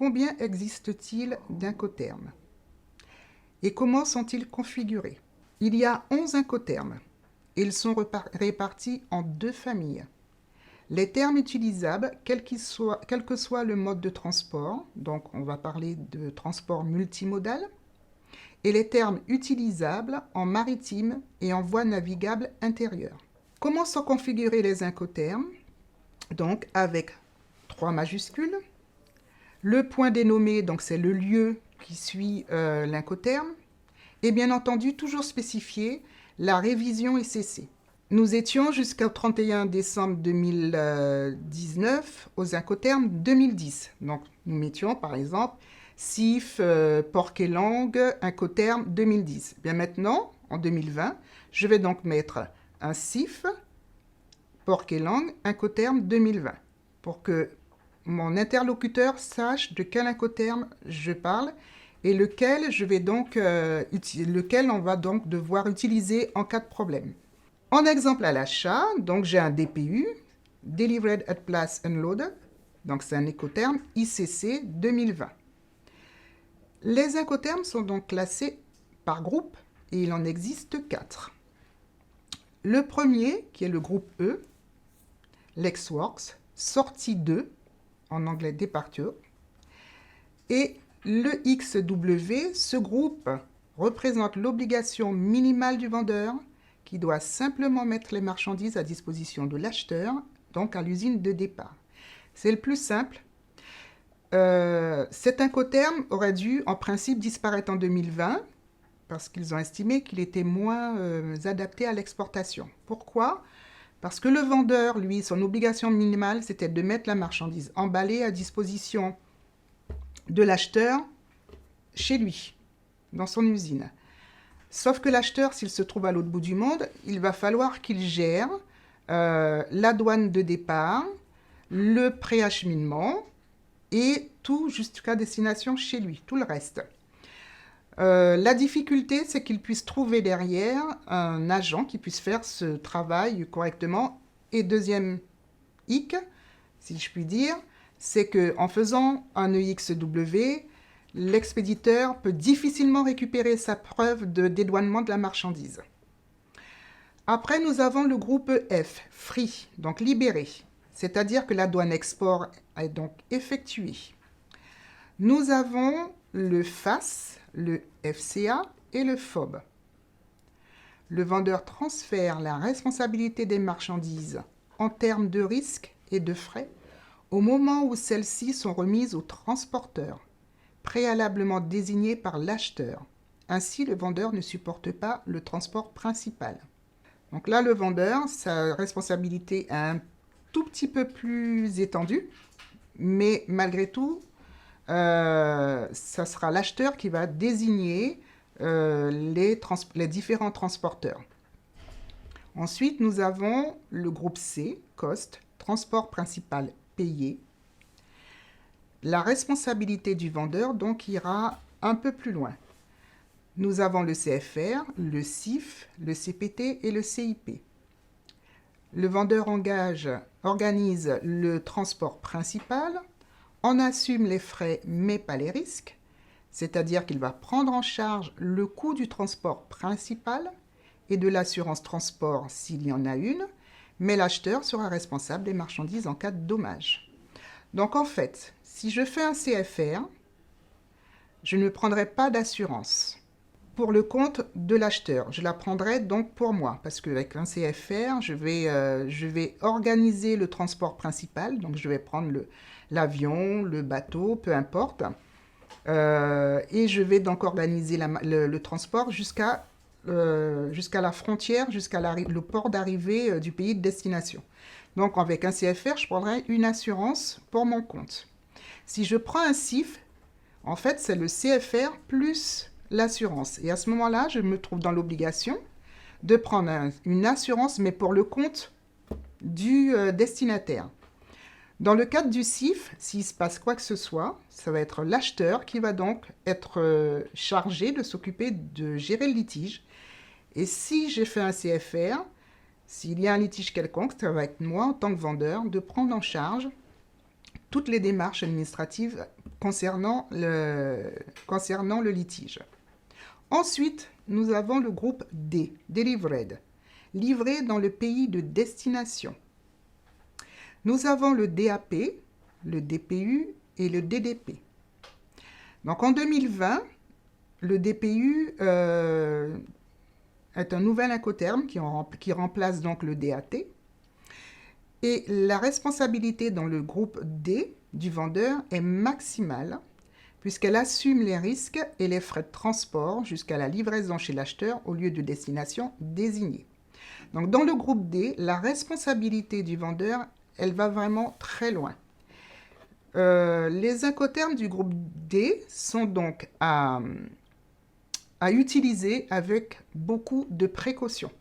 combien existe-t-il d'incoterms? Et comment sont-ils configurés? Il y a 11 incoterms. Ils sont répartis en deux familles. Les termes utilisables, quel que soit le mode de transport, donc on va parler de transport multimodal, et les termes utilisables en maritime et en voie navigable intérieure. Comment sont configurés les incoterms? Donc avec 3 majuscules. Le point dénommé, donc c'est le lieu qui suit l'incoterme. Et bien entendu, toujours spécifié, la révision est cessée. Nous étions jusqu'au 31 décembre 2019 aux incoterms 2010. Donc nous mettions par exemple CIF, porc et langue, incoterm 2010. Bien maintenant, en 2020, je vais donc mettre un CIF, porc et langue, incoterm 2020, pour que mon interlocuteur sache de quel incoterm je parle et lequel on va donc devoir utiliser en cas de problème. En exemple à l'achat, donc j'ai un DPU, Delivered at Place Unloaded, donc c'est un incoterm ICC 2020. Les incoterms sont donc classés par groupe et il en existe 4. Le premier, qui est le groupe E, Lexworks, sortie 2, en anglais Departure, et le XW, ce groupe représente l'obligation minimale du vendeur qui doit simplement mettre les marchandises à disposition de l'acheteur, donc à l'usine de départ. C'est le plus simple. Cet incoterm aurait dû en principe disparaître en 2020 parce qu'ils ont estimé qu'il était moins adapté à l'exportation. Pourquoi? Parce que le vendeur, lui, son obligation minimale, c'était de mettre la marchandise emballée à disposition de l'acheteur chez lui, dans son usine. Sauf que l'acheteur, s'il se trouve à l'autre bout du monde, il va falloir qu'il gère la douane de départ, le préacheminement et tout jusqu'à destination chez lui, tout le reste. La difficulté, c'est qu'il puisse trouver derrière un agent qui puisse faire ce travail correctement. Et deuxième hic, si je puis dire, c'est qu'en faisant un EXW, l'expéditeur peut difficilement récupérer sa preuve de dédouanement de la marchandise. Après, nous avons le groupe F, free, donc libéré, c'est-à-dire que la douane export est donc effectuée. Nous avons le FAS, le FCA et le FOB. Le vendeur transfère la responsabilité des marchandises en termes de risques et de frais au moment où celles-ci sont remises au transporteur, préalablement désigné par l'acheteur. Ainsi, le vendeur ne supporte pas le transport principal. Donc là, le vendeur, sa responsabilité est un tout petit peu plus étendue, mais malgré tout, ça sera l'acheteur qui va désigner les différents transporteurs. Ensuite, nous avons le groupe C, Cost, transport principal payé. La responsabilité du vendeur donc ira un peu plus loin. Nous avons le CFR, le CIF, le CPT et le CIP. Le vendeur organise le transport principal, en assume les frais mais pas les risques, c'est-à-dire qu'il va prendre en charge le coût du transport principal et de l'assurance transport s'il y en a une, mais l'acheteur sera responsable des marchandises en cas de dommage. Donc en fait, si je fais un CFR, je ne prendrai pas d'assurance pour le compte de l'acheteur. Je la prendrai donc pour moi, parce qu'avec un CFR, je vais organiser le transport principal, donc je vais prendre l'avion, le bateau, peu importe, et je vais donc organiser le transport jusqu'à la frontière, jusqu'à le port d'arrivée du pays de destination. Donc avec un CFR, je prendrai une assurance pour mon compte. Si je prends un CIF, en fait, c'est le CFR plus l'assurance. Et à ce moment-là, je me trouve dans l'obligation de prendre une assurance, mais pour le compte du destinataire. Dans le cadre du CIF, s'il se passe quoi que ce soit, ça va être l'acheteur qui va donc être chargé de s'occuper de gérer le litige. Et si j'ai fait un CFR, s'il y a un litige quelconque, ça va être moi, en tant que vendeur, de prendre en charge toutes les démarches administratives concernant le litige. Ensuite, nous avons le groupe D, Delivered, livré dans le pays de destination. Nous avons le DAP, le DPU et le DDP. Donc en 2020, le DPU est un nouvel incoterme qui remplace donc le DAT. Et la responsabilité dans le groupe D du vendeur est maximale puisqu'elle assume les risques et les frais de transport jusqu'à la livraison chez l'acheteur au lieu de destination désigné. Donc dans le groupe D, la responsabilité du vendeur, elle va vraiment très loin. Les incoterms du groupe D sont donc à utiliser avec beaucoup de précautions.